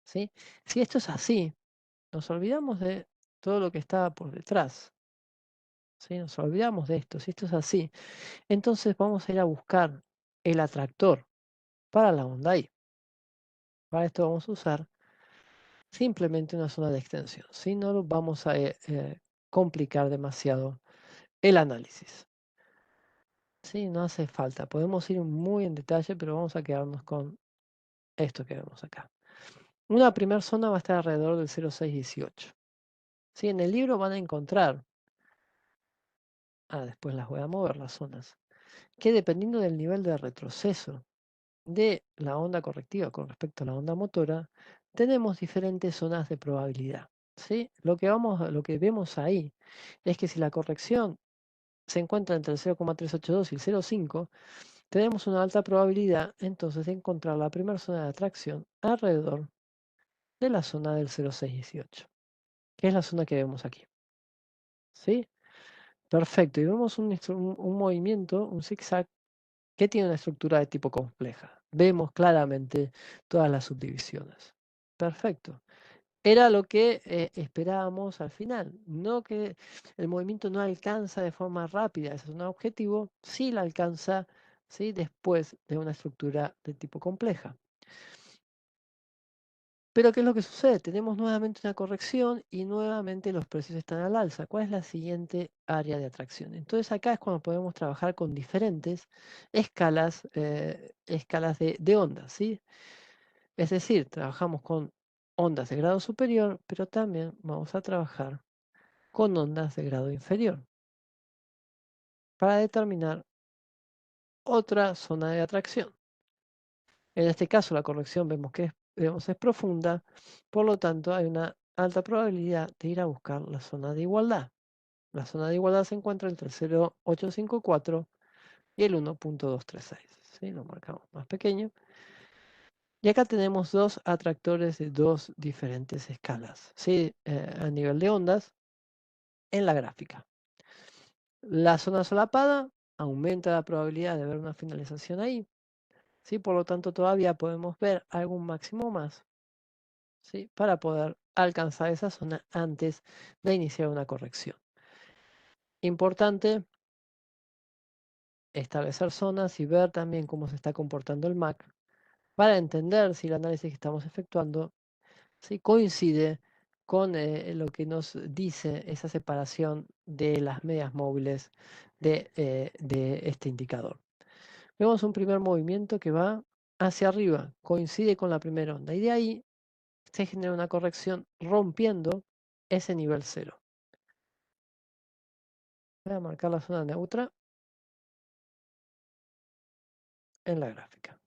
¿Sí? Si esto es así, nos olvidamos de todo lo que estaba por detrás. ¿Sí? Nos olvidamos de esto. Si esto es así, entonces vamos a ir a buscar el atractor para la onda I. Para esto vamos a usar simplemente una zona de extensión, si no lo vamos a complicar demasiado el análisis. Sí, no hace falta, podemos ir muy en detalle, pero vamos a quedarnos con esto que vemos acá. Una primera zona va a estar alrededor del 0,618. Sí, en el libro van a encontrar, después las voy a mover las zonas, que dependiendo del nivel de retroceso de la onda correctiva con respecto a la onda motora, tenemos diferentes zonas de probabilidad. ¿Sí? Lo que vemos ahí es que si la corrección se encuentra entre el 0,382 y el 0,5, tenemos una alta probabilidad entonces de encontrar la primera zona de atracción alrededor de la zona del 0,618, que es la zona que vemos aquí. ¿Sí? Perfecto. Y vemos un movimiento, un zigzag, que tiene una estructura de tipo compleja. Vemos claramente todas las subdivisiones. Perfecto. Era lo que esperábamos al final. No que el movimiento no alcanza de forma rápida esa zona de objetivo, sí la alcanza, ¿sí?, después de una estructura de tipo compleja. Pero ¿qué es lo que sucede? Tenemos nuevamente una corrección y nuevamente los precios están al alza. ¿Cuál es la siguiente área de atracción? Entonces acá es cuando podemos trabajar con diferentes escalas de ondas, ¿sí? Es decir, trabajamos con ondas de grado superior, pero también vamos a trabajar con ondas de grado inferior para determinar otra zona de atracción. En este caso, la corrección vemos es profunda, por lo tanto, hay una alta probabilidad de ir a buscar la zona de igualdad. La zona de igualdad se encuentra entre el 0,854 y el 1,236. ¿Sí? Lo marcamos más pequeño. Y acá tenemos dos atractores de dos diferentes escalas, ¿sí? A nivel de ondas en la gráfica. La zona solapada aumenta la probabilidad de ver una finalización ahí. ¿Sí? Por lo tanto, todavía podemos ver algún máximo más, ¿sí?, para poder alcanzar esa zona antes de iniciar una corrección. Importante establecer zonas y ver también cómo se está comportando el MAC para entender si el análisis que estamos efectuando, ¿sí?, coincide con lo que nos dice esa separación de las medias móviles de este indicador. Vemos un primer movimiento que va hacia arriba, coincide con la primera onda y de ahí se genera una corrección rompiendo ese nivel cero. Voy a marcar la zona neutra en la gráfica.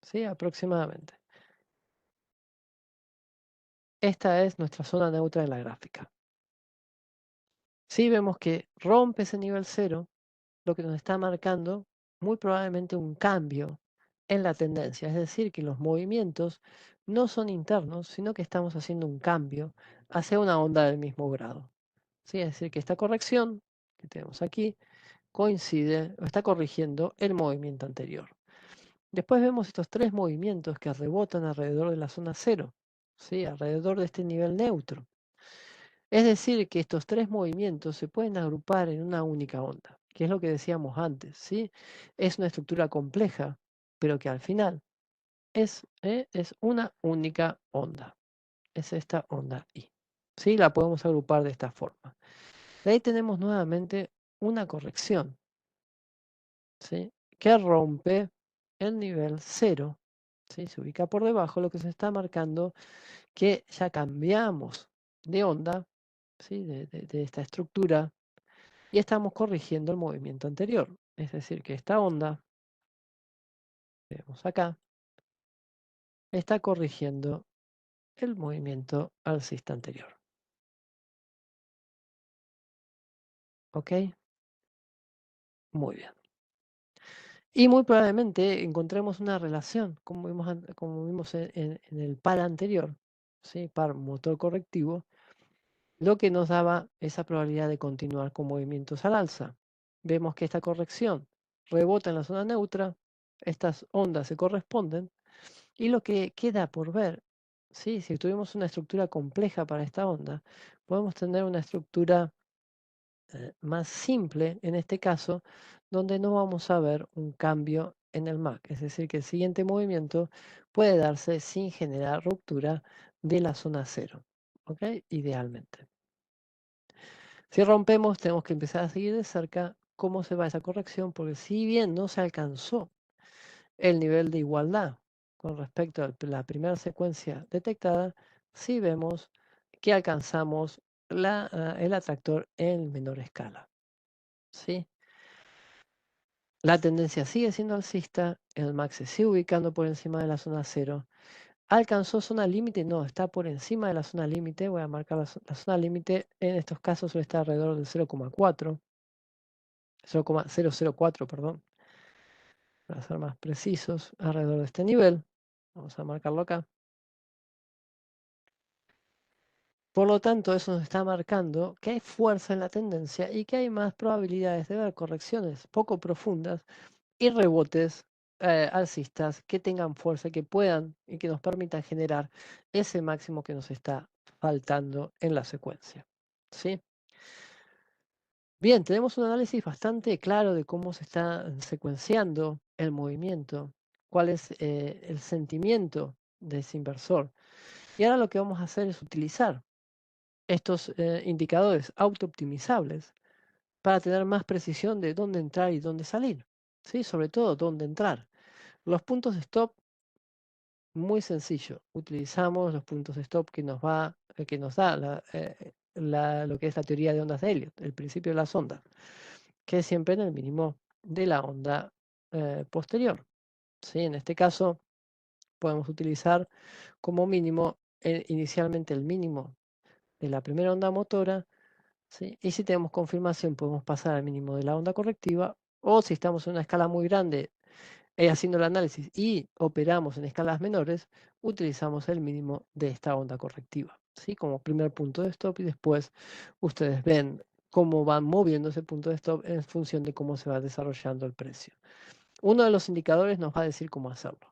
¿Sí? Aproximadamente. Esta es nuestra zona neutra en la gráfica. Si vemos que rompe ese nivel cero, lo que nos está marcando muy probablemente un cambio en la tendencia, es decir, que los movimientos no son internos, sino que estamos haciendo un cambio hacia una onda del mismo grado. ¿Sí? Es decir, que esta corrección que tenemos aquí coincide o está corrigiendo el movimiento anterior. Después vemos estos tres movimientos que rebotan alrededor de la zona cero, ¿sí?, alrededor de este nivel neutro. Es decir, que estos tres movimientos se pueden agrupar en una única onda, que es lo que decíamos antes, ¿sí? Es una estructura compleja, pero que al final es una única onda. Es esta onda I. ¿Sí? La podemos agrupar de esta forma. De ahí tenemos nuevamente una corrección, ¿sí?, que rompe el nivel cero, ¿sí? Se ubica por debajo, lo que se está marcando que ya cambiamos de onda, ¿sí?, de esta estructura y estamos corrigiendo el movimiento anterior. Es decir, que esta onda, que vemos acá, está corrigiendo el movimiento alcista anterior. ¿Ok? Muy bien. Y muy probablemente encontremos una relación, como vimos en el par anterior, ¿sí?, par motor correctivo, lo que nos daba esa probabilidad de continuar con movimientos al alza. Vemos que esta corrección rebota en la zona neutra, estas ondas se corresponden, y lo que queda por ver, ¿sí?, si tuvimos una estructura compleja para esta onda, podemos tener una estructura más simple en este caso, donde no vamos a ver un cambio en el MAC. Es decir, que el siguiente movimiento puede darse sin generar ruptura de la zona cero. ¿Ok? Idealmente. Si rompemos, tenemos que empezar a seguir de cerca cómo se va esa corrección, porque si bien no se alcanzó el nivel de igualdad con respecto a la primera secuencia detectada, sí vemos que alcanzamos el atractor en menor escala. ¿Sí? La tendencia sigue siendo alcista, el MAC se sigue ubicando por encima de la zona cero. ¿Alcanzó zona límite? No, está por encima de la zona límite. Voy a marcar la zona límite. En estos casos suele estar alrededor del 0,4. 0,004, perdón, para ser más precisos, alrededor de este nivel. Vamos a marcarlo acá. Por lo tanto, eso nos está marcando que hay fuerza en la tendencia y que hay más probabilidades de ver correcciones poco profundas y rebotes alcistas que tengan fuerza, que puedan y que nos permitan generar ese máximo que nos está faltando en la secuencia. ¿Sí? Bien, tenemos un análisis bastante claro de cómo se está secuenciando el movimiento, cuál es el sentimiento de ese inversor. Y ahora lo que vamos a hacer es utilizar estos indicadores auto-optimizables para tener más precisión de dónde entrar y dónde salir. ¿Sí? Sobre todo, dónde entrar. Los puntos de stop, muy sencillo. Utilizamos los puntos de stop que nos da lo que es la teoría de ondas de Elliot, el principio de las ondas, que es siempre en el mínimo de la onda posterior. ¿Sí? En este caso, podemos utilizar como mínimo inicialmente el mínimo de la primera onda motora. ¿Sí? Y si tenemos confirmación, podemos pasar al mínimo de la onda correctiva, o si estamos en una escala muy grande haciendo el análisis y operamos en escalas menores, utilizamos el mínimo de esta onda correctiva, ¿sí? Como primer punto de stop, y después ustedes ven cómo van moviendo ese punto de stop en función de cómo se va desarrollando el precio. Uno de los indicadores nos va a decir cómo hacerlo,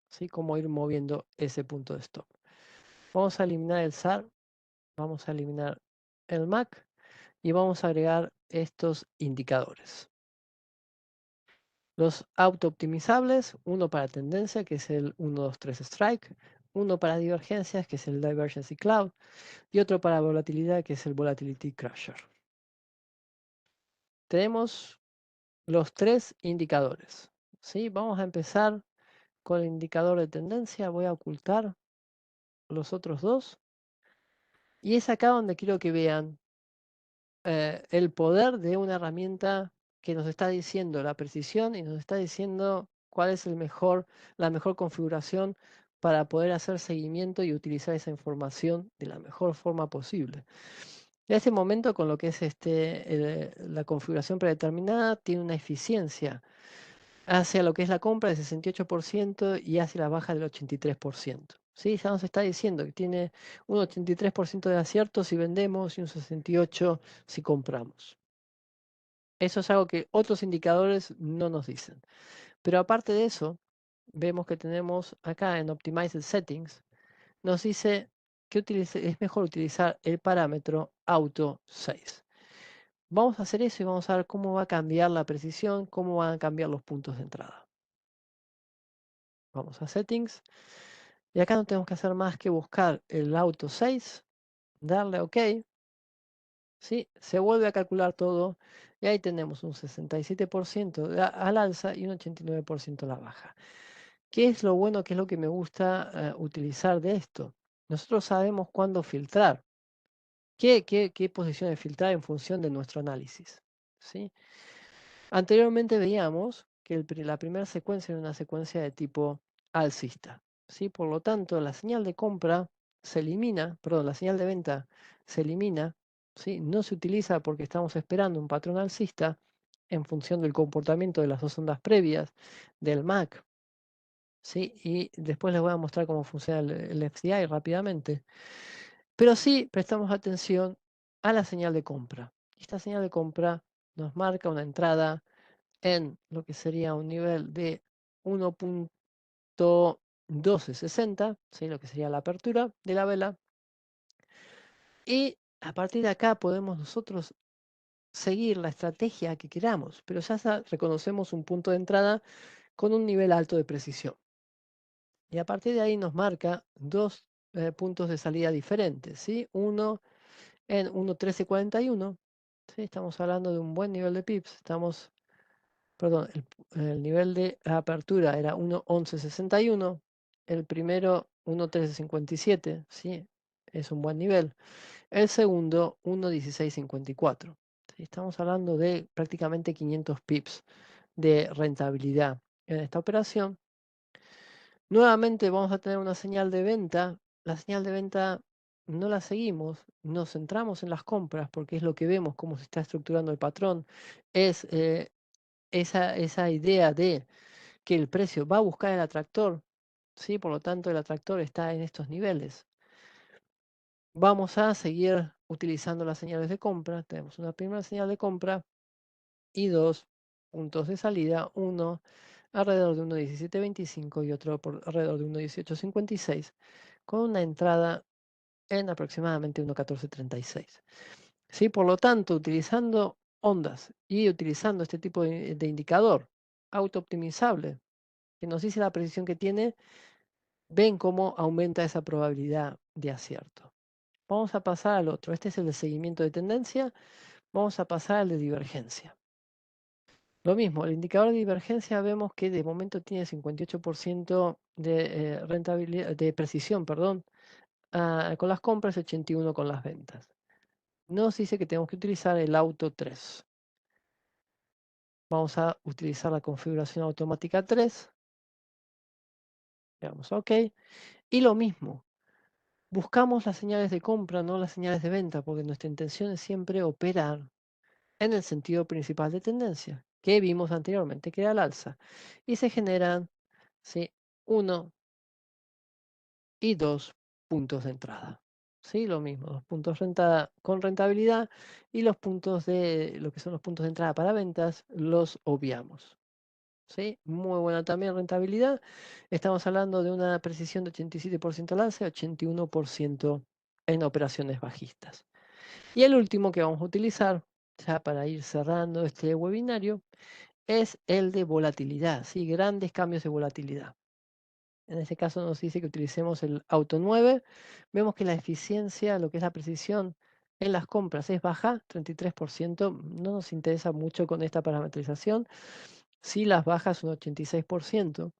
¿sí? Cómo ir moviendo ese punto de stop. Vamos a eliminar el SAR, vamos a eliminar el MAC y vamos a agregar estos indicadores. Los auto-optimizables, uno para tendencia, que es el 123 strike, uno para divergencias, que es el divergency cloud, y otro para volatilidad, que es el volatility crusher. Tenemos los tres indicadores. ¿Sí? Vamos a empezar con el indicador de tendencia. Voy a ocultar los otros dos. Y es acá donde quiero que vean el poder de una herramienta que nos está diciendo la precisión y nos está diciendo cuál es la mejor configuración para poder hacer seguimiento y utilizar esa información de la mejor forma posible. En este momento, con lo que es la configuración predeterminada, tiene una eficiencia hacia lo que es la compra del 68% y hacia la baja del 83%. ¿Sí? Ya nos está diciendo que tiene un 83% de acierto si vendemos y un 68% si compramos. Eso es algo que otros indicadores no nos dicen. Pero aparte de eso, vemos que tenemos acá en Optimized Settings, nos dice que es mejor utilizar el parámetro Auto 6. Vamos a hacer eso y vamos a ver cómo va a cambiar la precisión, cómo van a cambiar los puntos de entrada. Vamos a Settings. Y acá no tenemos que hacer más que buscar el Auto 6, darle OK. ¿Sí? Se vuelve a calcular todo y ahí tenemos un 67% al alza y un 89% a la baja. ¿Qué es lo bueno? ¿Qué es lo que me gusta utilizar de esto? Nosotros sabemos cuándo filtrar. ¿Qué posiciones filtrar en función de nuestro análisis? ¿Sí? Anteriormente veíamos que la primera secuencia era una secuencia de tipo alcista. ¿Sí? Por lo tanto, la señal de compra se elimina, perdón, la señal de venta se elimina, ¿sí? No se utiliza porque estamos esperando un patrón alcista en función del comportamiento de las dos ondas previas del MAC. ¿Sí? Y después les voy a mostrar cómo funciona el FCI rápidamente. Pero sí prestamos atención a la señal de compra. Esta señal de compra nos marca una entrada en lo que sería un nivel de 1.1260, ¿sí? Lo que sería la apertura de la vela. Y a partir de acá podemos nosotros seguir la estrategia que queramos, pero ya reconocemos un punto de entrada con un nivel alto de precisión. Y a partir de ahí nos marca dos puntos de salida diferentes, ¿sí? Uno en 1.1341, ¿sí? Estamos hablando de un buen nivel de pips, perdón, el nivel de apertura era 1.1161, el primero 1.1357, ¿sí? Es un buen nivel. El segundo 1.1654. ¿Sí? Estamos hablando de prácticamente 500 pips de rentabilidad en esta operación. Nuevamente vamos a tener una señal de venta. La señal de venta no la seguimos, nos centramos en las compras porque es lo que vemos, cómo se está estructurando el patrón. Es esa idea de que el precio va a buscar el atractor, ¿sí? Por lo tanto, el atractor está en estos niveles. Vamos a seguir utilizando las señales de compra. Tenemos una primera señal de compra y dos puntos de salida, uno alrededor de 1.1725 y otro alrededor de 1.1856, con una entrada en aproximadamente 1.1436. ¿Sí? Por lo tanto, utilizando ondas y utilizando este tipo de indicador auto-optimizable, que nos dice la precisión que tiene, ven cómo aumenta esa probabilidad de acierto. Vamos a pasar al otro. Este es el de seguimiento de tendencia. Vamos a pasar al de divergencia. Lo mismo, el indicador de divergencia vemos que de momento tiene 58% de rentabilidad, de precisión, perdón, con las compras, 81 con las ventas. Nos dice que tenemos que utilizar el auto 3. Vamos a utilizar la configuración automática 3. Le damos OK. Y lo mismo, buscamos las señales de compra, no las señales de venta, porque nuestra intención es siempre operar en el sentido principal de tendencia, que vimos anteriormente, que era el alza. Y se generan, ¿sí? 1 y 2 puntos de entrada. ¿Sí? Lo mismo, 2 puntos con rentabilidad y los puntos de lo que son los puntos de entrada para ventas los obviamos. ¿Sí? Muy buena también rentabilidad. Estamos hablando de una precisión de 87% al alza y 81% en operaciones bajistas. Y el último que vamos a utilizar, ya para ir cerrando este webinario, es el de volatilidad, ¿sí? Grandes cambios de volatilidad. En este caso nos dice que utilicemos el auto 9. Vemos que la eficiencia, lo que es la precisión en las compras es baja, 33%. No nos interesa mucho con esta parametrización. Sí, las bajas un 86%.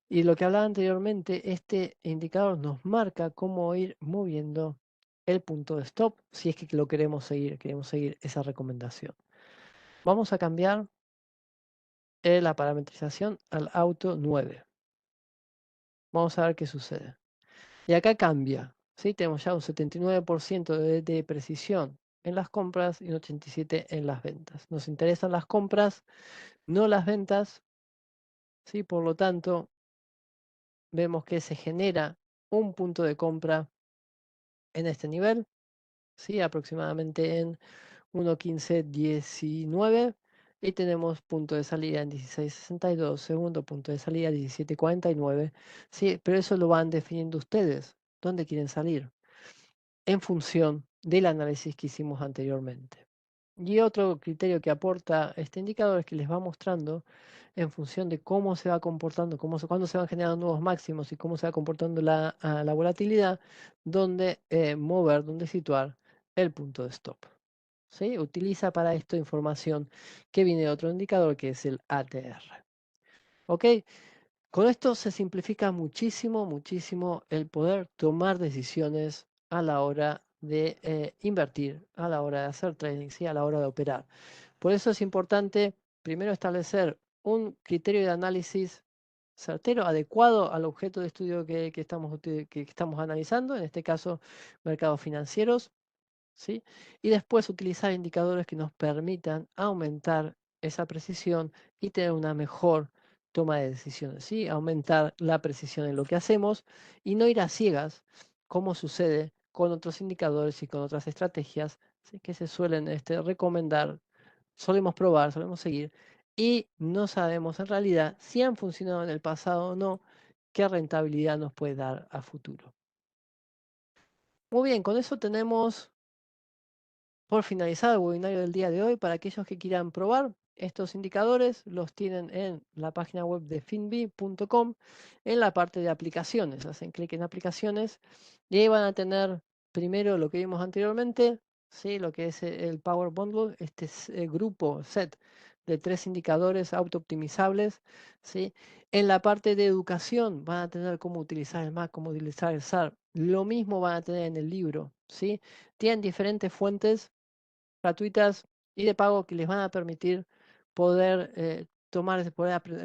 Y lo que hablaba anteriormente, este indicador nos marca cómo ir moviendo el punto de stop si es que lo queremos seguir esa recomendación. Vamos a cambiar la parametrización al auto 9. Vamos a ver qué sucede. Y acá cambia, ¿sí? Tenemos ya un 79% de precisión en las compras y un 87% en las ventas. Nos interesan las compras, no las ventas, ¿sí? Por lo tanto, vemos que se genera un punto de compra en este nivel, ¿sí? Aproximadamente en 1.1519 y tenemos punto de salida en 16.62, segundo punto de salida 17.49, ¿sí? Pero eso lo van definiendo ustedes, dónde quieren salir, en función del análisis que hicimos anteriormente. Y otro criterio que aporta este indicador es que les va mostrando en función de cómo se va comportando, cuándo se van generando nuevos máximos y cómo se va comportando la volatilidad, dónde mover, dónde situar el punto de stop. ¿Sí? Utiliza para esto información que viene de otro indicador que es el ATR. ¿Ok? Con esto se simplifica muchísimo, muchísimo el poder tomar decisiones a la hora de invertir, a la hora de hacer trading, ¿sí? A la hora de operar. Por eso es importante primero establecer un criterio de análisis certero, adecuado al objeto de estudio que estamos analizando, en este caso mercados financieros, ¿sí? Y después utilizar indicadores que nos permitan aumentar esa precisión y tener una mejor toma de decisiones, ¿sí? Aumentar la precisión en lo que hacemos y no ir a ciegas, como sucede con otros indicadores y con otras estrategias, ¿sí? Que se suelen recomendar, solemos probar, solemos seguir y no sabemos en realidad si han funcionado en el pasado o no, qué rentabilidad nos puede dar a futuro. Muy bien, con eso tenemos por finalizado el webinario del día de hoy. Para aquellos que quieran probar estos indicadores, los tienen en la página web de finbi.com, en la parte de aplicaciones. Hacen clic en aplicaciones y ahí van a tener primero lo que vimos anteriormente, ¿sí? Lo que es el Power Bundle, este grupo set de 3 indicadores auto-optimizables, ¿sí? En la parte de educación van a tener cómo utilizar el Mac, cómo utilizar el SAR. Lo mismo van a tener en el libro, ¿sí? Tienen diferentes fuentes gratuitas y de pago que les van a permitir poder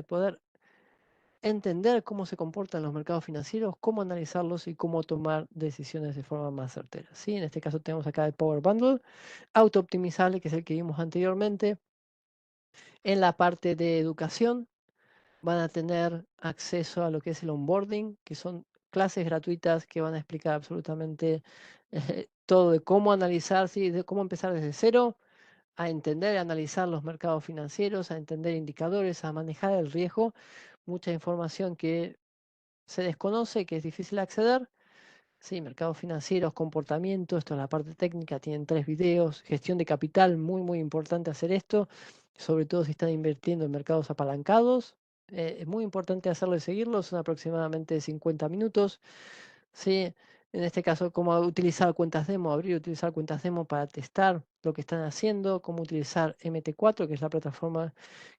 poder entender cómo se comportan los mercados financieros, cómo analizarlos y cómo tomar decisiones de forma más certera, ¿sí? En este caso tenemos acá el Power Bundle, auto-optimizable, que es el que vimos anteriormente. En la parte de educación van a tener acceso a lo que es el onboarding, que son clases gratuitas que van a explicar absolutamente todo de cómo analizar, ¿sí? De cómo empezar desde cero, a entender y analizar los mercados financieros, a entender indicadores, a manejar el riesgo, mucha información que se desconoce, que es difícil acceder. Sí, mercados financieros, comportamiento, esto es la parte técnica, tienen 3 videos, gestión de capital, muy, muy importante hacer esto, sobre todo si están invirtiendo en mercados apalancados. Es muy importante hacerlo y seguirlo, son aproximadamente 50 minutos. Sí, en este caso, cómo utilizar cuentas demo, abrir y utilizar cuentas demo para testar lo que están haciendo, cómo utilizar MT4, que es la plataforma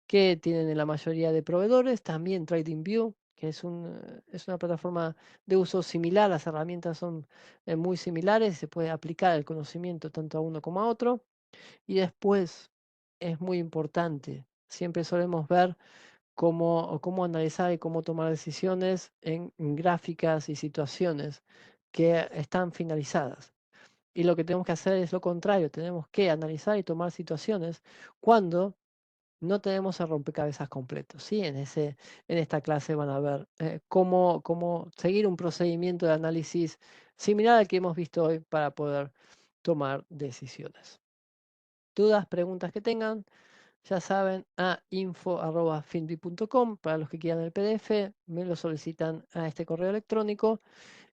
que tienen en la mayoría de proveedores, también TradingView, que es una plataforma de uso similar, las herramientas son muy similares, se puede aplicar el conocimiento tanto a uno como a otro. Y después es muy importante, siempre solemos ver cómo analizar y cómo tomar decisiones en gráficas y situaciones que están finalizadas. Y lo que tenemos que hacer es lo contrario, tenemos que analizar y tomar situaciones cuando no tenemos el rompecabezas completo, ¿sí? En esta clase van a ver cómo seguir un procedimiento de análisis similar al que hemos visto hoy para poder tomar decisiones. Dudas, preguntas que tengan, ya saben, a info@finbi.com. Para los que quieran el PDF, me lo solicitan a este correo electrónico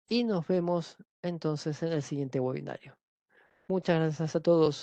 y nos vemos entonces en el siguiente webinario. Muchas gracias a todos.